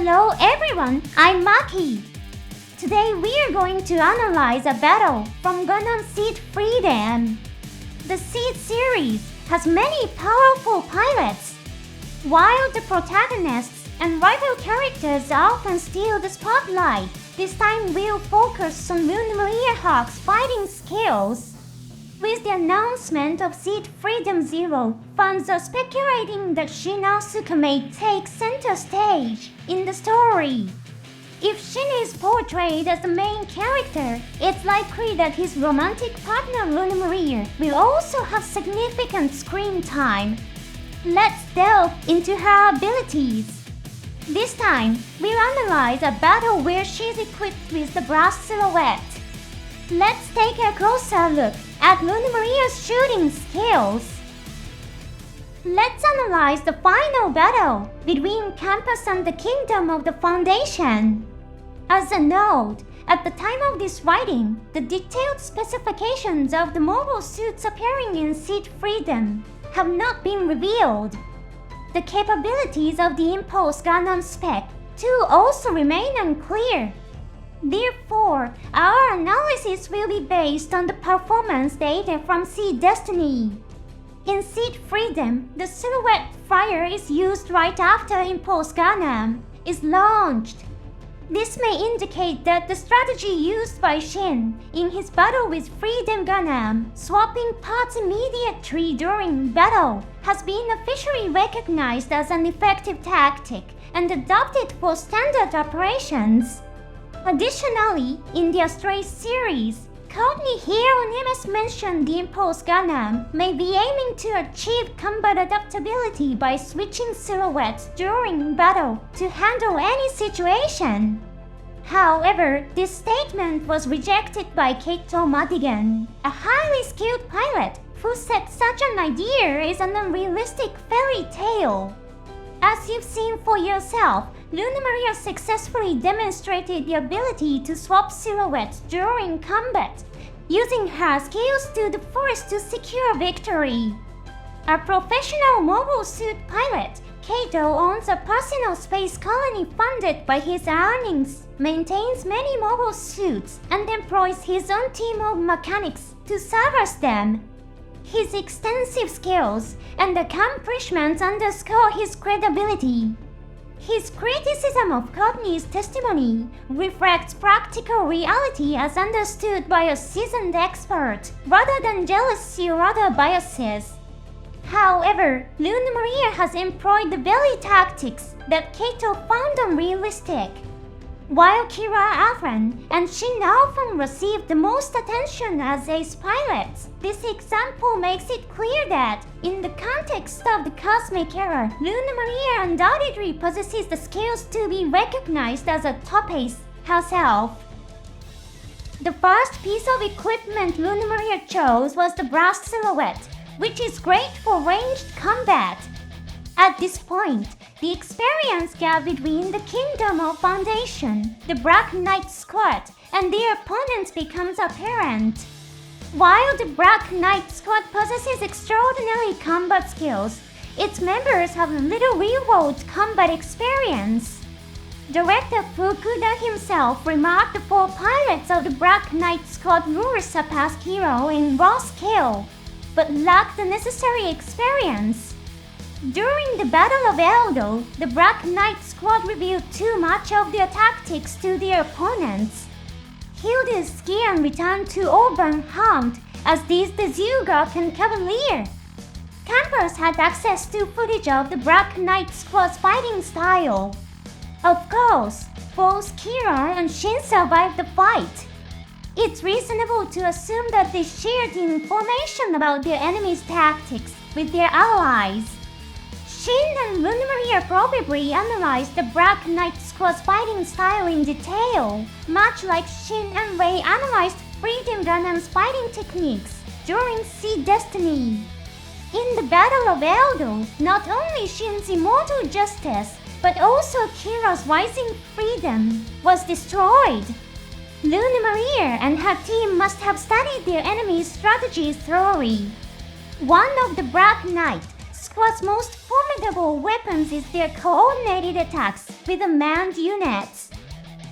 Hello everyone, I'm Maki. Today we are going to analyze a battle from Gundam Seed Freedom. The Seed series has many powerful pilots. While the protagonists and rival characters often steal the spotlight, this time we'll focus on Lunamaria Hawk's fighting skills. With the announcement of Seed Freedom Zero, fans are speculating that Shin may take center stage in the story. If Shin is portrayed as the main character, it's likely that his romantic partner Lunamaria will also have significant screen time. Let's delve into her abilities. This time, we'll analyze a battle where she's equipped with the brass silhouette. Let's take a closer look at Lunamaria's shooting skills. Let's analyze the final battle between Campus and the Kingdom of the Foundation. As a note, at the time of this writing, the detailed specifications of the mobile suits appearing in Seed Freedom have not been revealed. The capabilities of the Impulse Gundam spec too also remain unclear. Therefore, our analysis will be based on the performance data from Seed Destiny. In Seed Freedom, the silhouette fire is used right after Impulse Gundam is launched. This may indicate that the strategy used by Shin in his battle with Freedom Gundam, swapping parts immediately during battle, has been officially recognized as an effective tactic and adopted for standard operations. Additionally, in the Astray series, Courtney Hero Nemes mentioned the Impulse Gundam may be aiming to achieve combat adaptability by switching silhouettes during battle to handle any situation. However, this statement was rejected by Kaito Madigan, a highly skilled pilot who said such an idea is an unrealistic fairy tale. As you've seen for yourself, Lunamaria successfully demonstrated the ability to swap silhouettes during combat, using her skills to the fullest to secure victory. A professional mobile suit pilot, Kaito owns a personal space colony funded by his earnings, maintains many mobile suits, and employs his own team of mechanics to service them. His extensive skills and accomplishments underscore his credibility. His criticism of Courtney's testimony reflects practical reality as understood by a seasoned expert, rather than jealousy or other biases. However, Lunamaria has employed the very tactics that Kaito found unrealistic. While Kira Afran and Shin often receive the most attention as ace pilots, this example makes it clear that, in the context of the cosmic era, Lunamaria undoubtedly possesses the skills to be recognized as a top ace herself. The first piece of equipment Lunamaria chose was the brass silhouette, which is great for ranged combat. At this point, the experience gap between the Kingdom of Foundation, the Black Knight Squad, and their opponents becomes apparent. While the Black Knight Squad possesses extraordinary combat skills, its members have little real-world combat experience. Director Fukuda himself remarked the four pilots of the Black Knight Squad will surpass Hero in raw skill, but lack the necessary experience. During the Battle of Eldo, the Black Knight Squad revealed too much of their tactics to their opponents. Hilda's Skian returned to Auburn harmed, as did the Zugok and Cavalier. Campers had access to footage of the Black Knight Squad's fighting style. Of course, both Kira and Shin survived the fight. It's reasonable to assume that they shared information about their enemy's tactics with their allies. Shin and Lunamaria probably analyzed the Black Knight Squad's fighting style in detail, much like Shin and Rei analyzed Freedom Gundam's fighting techniques during Seed Destiny. In the Battle of Eldo, not only Shin's immortal justice, but also Kira's rising freedom was destroyed. Lunamaria and her team must have studied their enemy's strategies thoroughly. One of the Black Knight Squad's most formidable weapons is their coordinated attacks with unmanned units.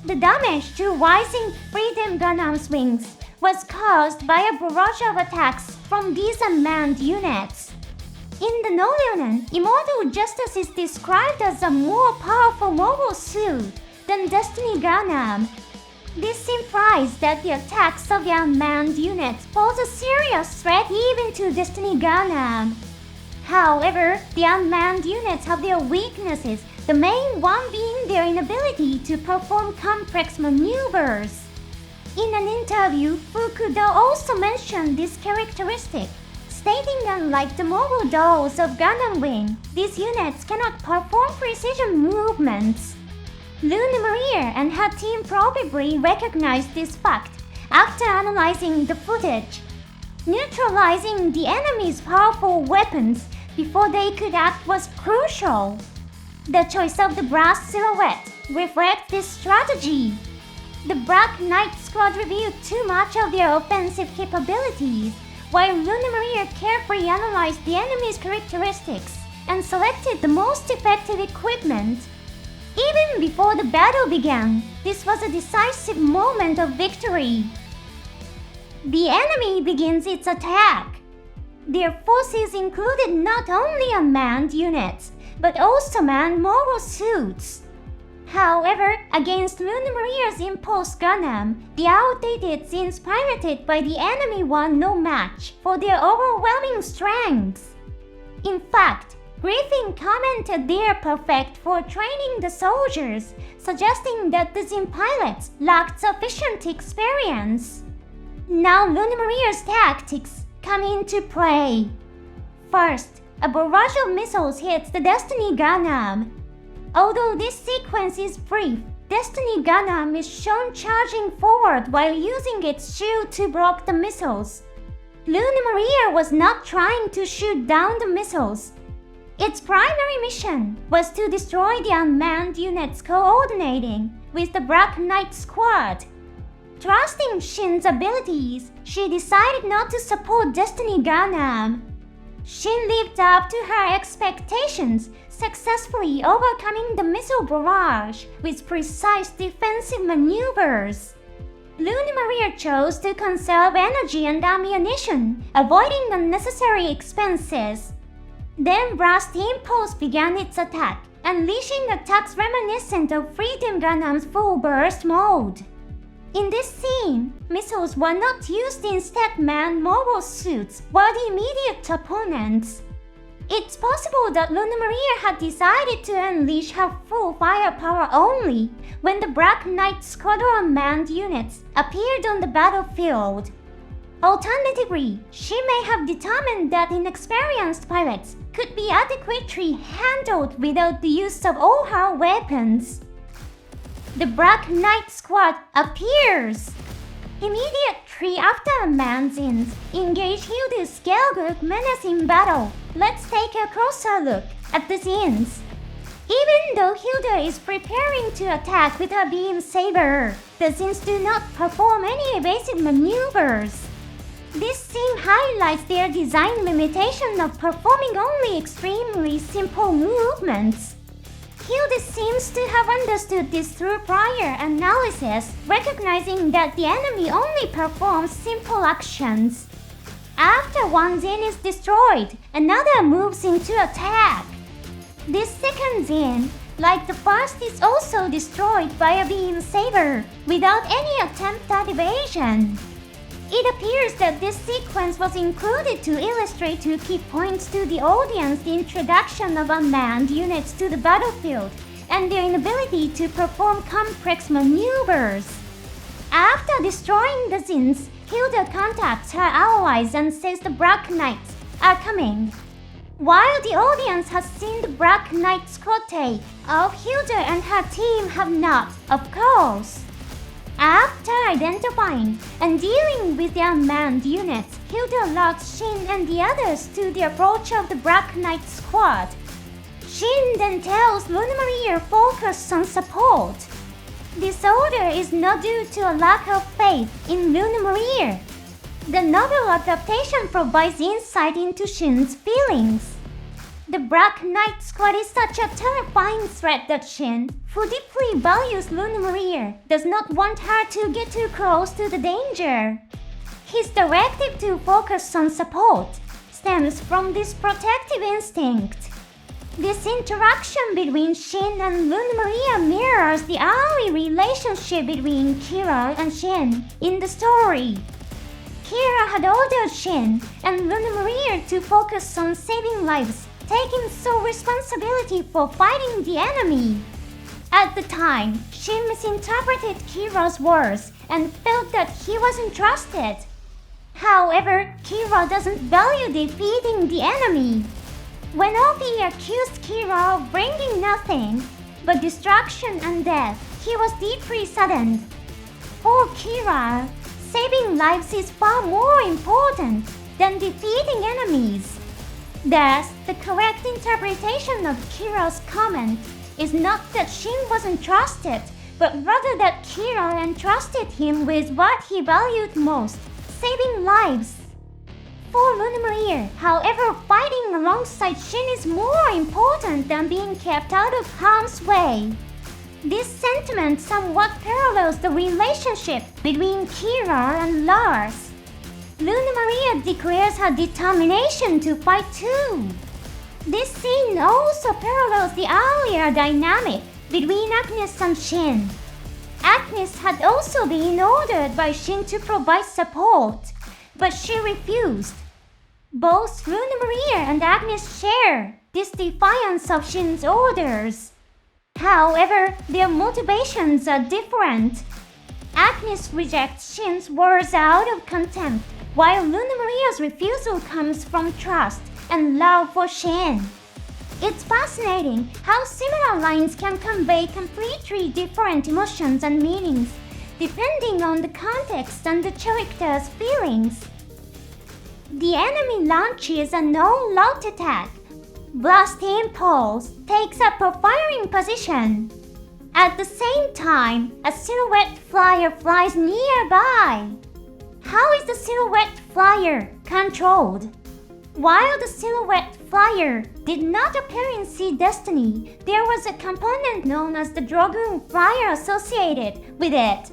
The damage to Rising Freedom Gundam's wings was caused by a barrage of attacks from these unmanned units. In the Nolionen, Immortal Justice is described as a more powerful mobile suit than Destiny Gundam. This implies that the attacks of the unmanned units pose a serious threat even to Destiny Gundam. However, the unmanned units have their weaknesses, the main one being their inability to perform complex maneuvers. In an interview, Fukuda also mentioned this characteristic, stating that unlike the mobile dolls of Gundam Wing, these units cannot perform precision movements. Lunamaria and her team probably recognized this fact after analyzing the footage. Neutralizing the enemy's powerful weapons before they could act was crucial. The choice of the brass silhouette reflects this strategy. The Black Knight Squad revealed too much of their offensive capabilities, while Lunamaria carefully analyzed the enemy's characteristics and selected the most effective equipment. Even before the battle began, this was a decisive moment of victory. The enemy begins its attack. Their forces included not only unmanned units, but also manned mobile suits. However, against Lunamaria's Impulse Gundam, the outdated scenes pirated by the enemy were no match for their overwhelming strength. In fact, Griffin commented they are perfect for training the soldiers, suggesting that the Zin pilots lacked sufficient experience. Now Lunamaria's tactics come into play. First, a barrage of missiles hits the Destiny Gundam. Although this sequence is brief, Destiny Gundam is shown charging forward while using its shield to block the missiles. Lunamaria was not trying to shoot down the missiles. Its primary mission was to destroy the unmanned units coordinating with the Black Knight Squad. Trusting Shin's abilities, she decided not to support Destiny Gundam. Shin lived up to her expectations, successfully overcoming the missile barrage with precise defensive maneuvers. Lunamaria chose to conserve energy and ammunition, avoiding unnecessary expenses. Then Blast Impulse began its attack, unleashing attacks reminiscent of Freedom Gundam's full burst mode. In this scene, missiles were not used, instead manned mobile suits were the immediate opponents. It's possible that Lunamaria had decided to unleash her full firepower only when the Black Knight Squadron manned units appeared on the battlefield. Alternatively, she may have determined that inexperienced pilots could be adequately handled without the use of all her weapons. The Black Knight Squad appears. Immediately after unmanned Zins engage Hilda's Skelgug menace in battle, let's take a closer look at the Zins. Even though Hilda is preparing to attack with her beam saber, the Zins do not perform any evasive maneuvers. This scene highlights their design limitation of performing only extremely simple movements. Hilda seems to have understood this through prior analysis, recognizing that the enemy only performs simple actions. After one Zin is destroyed, another moves into attack. This second Zin, like the first, is also destroyed by a beam saber without any attempt at evasion. It appears that this sequence was included to illustrate two key points to the audience: the introduction of unmanned units to the battlefield and their inability to perform complex maneuvers. After destroying the Zins, Hilda contacts her allies and says the Black Knights are coming. While the audience has seen the Black Knight squad take off, Hilda and her team have not, of course. After identifying and dealing with the unmanned units, Hilda alerts Shin and the others to the approach of the Black Knight squad. Shin then tells Lunamaria to focus on support. This order is not due to a lack of faith in Lunamaria. The novel adaptation provides insight into Shin's feelings. The Black Knight Squad is such a terrifying threat that Shin, who deeply values Lunamaria, does not want her to get too close to the danger. His directive to focus on support stems from this protective instinct. This interaction between Shin and Lunamaria mirrors the early relationship between Kira and Shin in the story. Kira had ordered Shin and Lunamaria to focus on saving lives, taking sole responsibility for fighting the enemy. At the time, Shin misinterpreted Kira's words and felt that he wasn't trusted. However, Kira doesn't value defeating the enemy. When Obi accused Kira of bringing nothing but destruction and death, he was deeply saddened. For Kira, saving lives is far more important than defeating enemies. Thus, the correct interpretation of Kira's comment is not that Shin wasn't trusted, but rather that Kira entrusted him with what he valued most, saving lives. For Lunamaria, however, fighting alongside Shin is more important than being kept out of harm's way. This sentiment somewhat parallels the relationship between Kira and Lars. Lunamaria declares her determination to fight too. This scene also parallels the earlier dynamic between Agnes and Shin. Agnes had also been ordered by Shin to provide support, but she refused. Both Lunamaria and Agnes share this defiance of Shin's orders. However, their motivations are different. Agnes rejects Shin's words out of contempt, while Lunamaria's refusal comes from trust and love for Shin. It's fascinating how similar lines can convey completely different emotions and meanings, depending on the context and the character's feelings. The enemy launches a no-load attack. Blast Impulse takes up a firing position. At the same time, a silhouette flyer flies nearby. How is the silhouette flyer controlled? While the silhouette flyer did not appear in Sea Destiny, there was a component known as the Dragoon Flyer associated with it.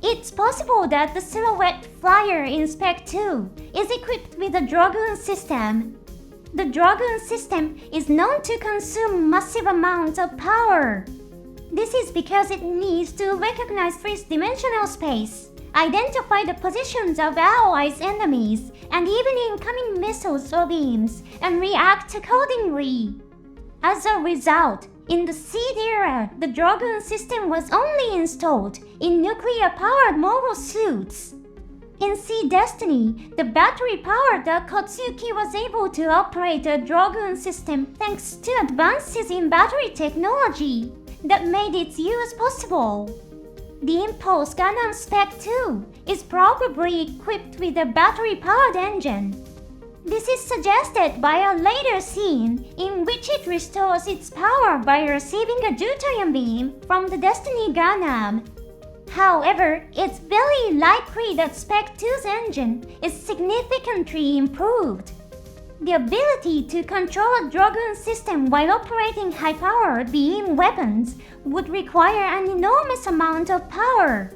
It's possible that the silhouette flyer in Spec 2 is equipped with a Dragoon system. The Dragoon system is known to consume massive amounts of power. This is because it needs to recognize three-dimensional space, identify the positions of allies' enemies, and even incoming missiles or beams, and react accordingly. As a result, in the Seed era, the Dragoon system was only installed in nuclear-powered mobile suits. In Sea Destiny, the battery-powered Akatsuki was able to operate a Dragoon system thanks to advances in battery technology that made its use possible. The Impulse Gundam Spec 2 is probably equipped with a battery-powered engine. This is suggested by a later scene in which it restores its power by receiving a deuterium beam from the Destiny Gundam. However, it's very likely that Spec 2's engine is significantly improved. The ability to control a Dragoon system while operating high-powered beam weapons would require an enormous amount of power.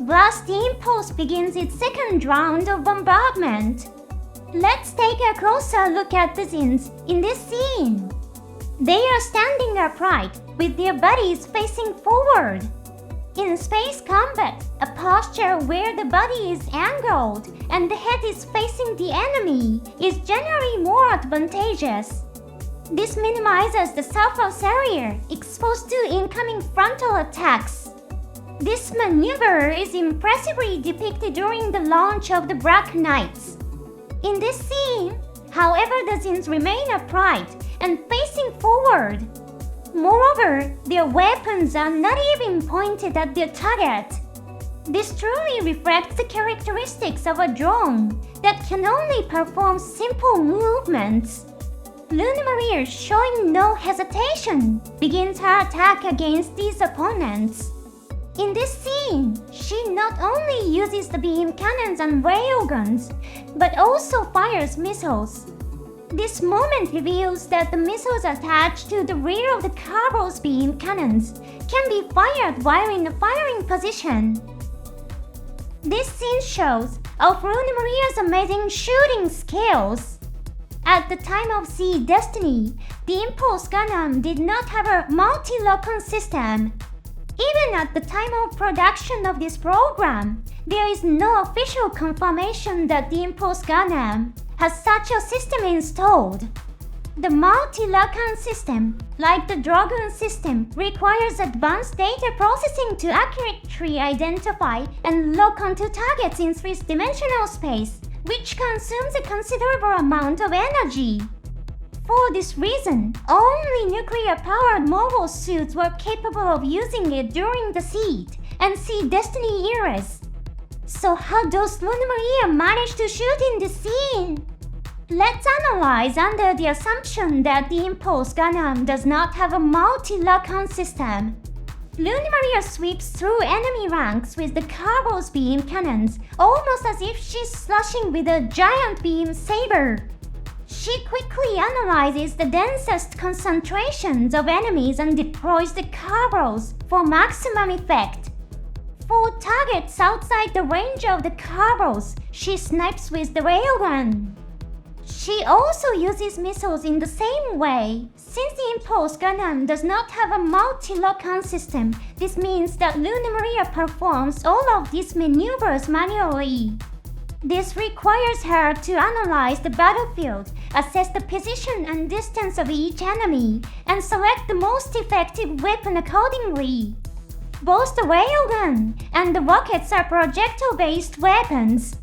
Blast Impulse begins its second round of bombardment. Let's take a closer look at the Zins in this scene. They are standing upright with their bodies facing forward. In space combat, a posture where the body is angled and the head is facing the enemy is generally more advantageous. This minimizes the surface area exposed to incoming frontal attacks. This maneuver is impressively depicted during the launch of the Black Knights. In this scene, however, the Zins remain upright and facing forward. Moreover, their weapons are not even pointed at their target. This truly reflects the characteristics of a drone that can only perform simple movements. Lunamaria, showing no hesitation, begins her attack against these opponents. In this scene, she not only uses the beam cannons and railguns, but also fires missiles. This moment reveals that the missiles attached to the rear of the Carbo's beam cannons can be fired while in a firing position. This scene shows off Lunamaria's amazing shooting skills. At the time of Seed Destiny, the Impulse Gundam did not have a multi-Lockon system. Even at the time of production of this program, there is no official confirmation that the Impulse Gundam has such a system installed. The multi-Lockon system, like the Dragon system, requires advanced data processing to accurately identify and lock onto targets in three-dimensional space, which consumes a considerable amount of energy. For this reason, only nuclear-powered mobile suits were capable of using it during the Seed and Seed Destiny eras. So how does Lunamaria manage to shoot in this scene? Let's analyze under the assumption that the Impulse Gundam does not have a multi-Lockon system. Lunamaria sweeps through enemy ranks with the Carbo's beam cannons, almost as if she's slashing with a giant beam saber. She quickly analyzes the densest concentrations of enemies and deploys the Carbos for maximum effect. For targets outside the range of the Carbos, she snipes with the railgun. She also uses missiles in the same way. Since the Impulse Gundam does not have a multi-Lockon system, this means that Lunamaria performs all of these maneuvers manually. This requires her to analyze the battlefield, assess the position and distance of each enemy, and select the most effective weapon accordingly. Both the railgun and the rockets are projectile-based weapons.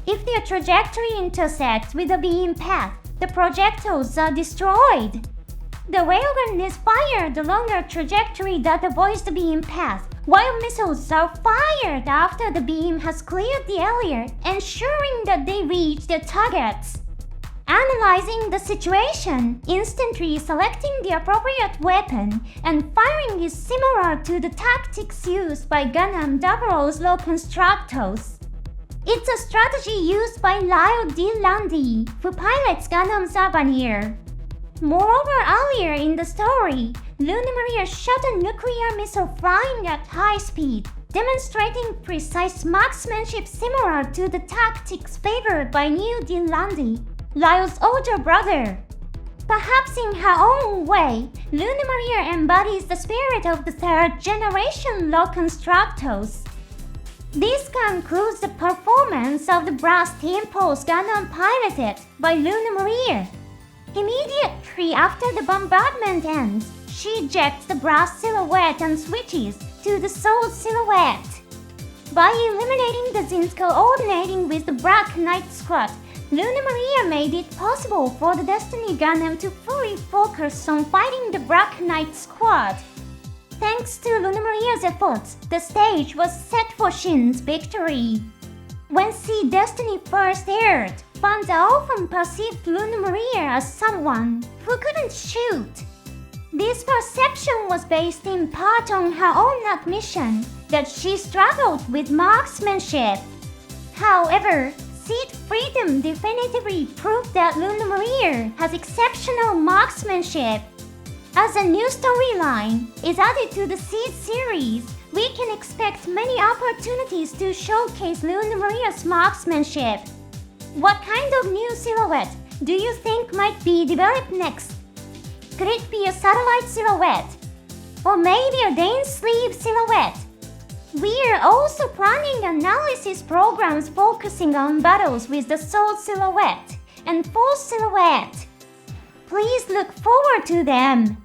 If their trajectory intersects with the beam path, the projectiles are destroyed. The railgun is fired along a trajectory that avoids the beam path, while missiles are fired after the beam has cleared the area, ensuring that they reach their targets. Analyzing the situation, instantly selecting the appropriate weapon, and firing is similar to the tactics used by Gundam 00's Lockon Stratos. It's a strategy used by Lyle D. Landy, who pilots Gundam Savanir. Moreover, earlier in the story, Lunamaria shot a nuclear missile flying at high speed, demonstrating precise marksmanship similar to the tactics favored by Neil D. Landy, Lyle's older brother. Perhaps in her own way, Lunamaria embodies the spirit of the third-generation Lockon Stratos. This concludes the performance of the Blast Impulse Gundam piloted by Lunamaria. Immediately after the bombardment ends, she ejects the Blast silhouette and switches to the Soul silhouette. By eliminating the Zins coordinating with the Black Knight Squad, Lunamaria made it possible for the Destiny Gundam to fully focus on fighting the Black Knight Squad. Thanks to Lunamaria's efforts, the stage was set for Shin's victory. When Seed Destiny first aired, fans often perceived Lunamaria as someone who couldn't shoot. This perception was based in part on her own admission that she struggled with marksmanship. However, Seed Freedom definitively proved that Lunamaria has exceptional marksmanship. As a new storyline is added to the Seed series, we can expect many opportunities to showcase Lunamaria's marksmanship. What kind of new silhouette do you think might be developed next? Could it be a satellite silhouette? Or maybe a Dane sleeve silhouette? We're also planning analysis programs focusing on battles with the Soul silhouette and Force silhouette. Please look forward to them.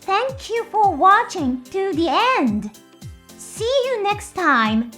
Thank you for watching to the end. See you next time.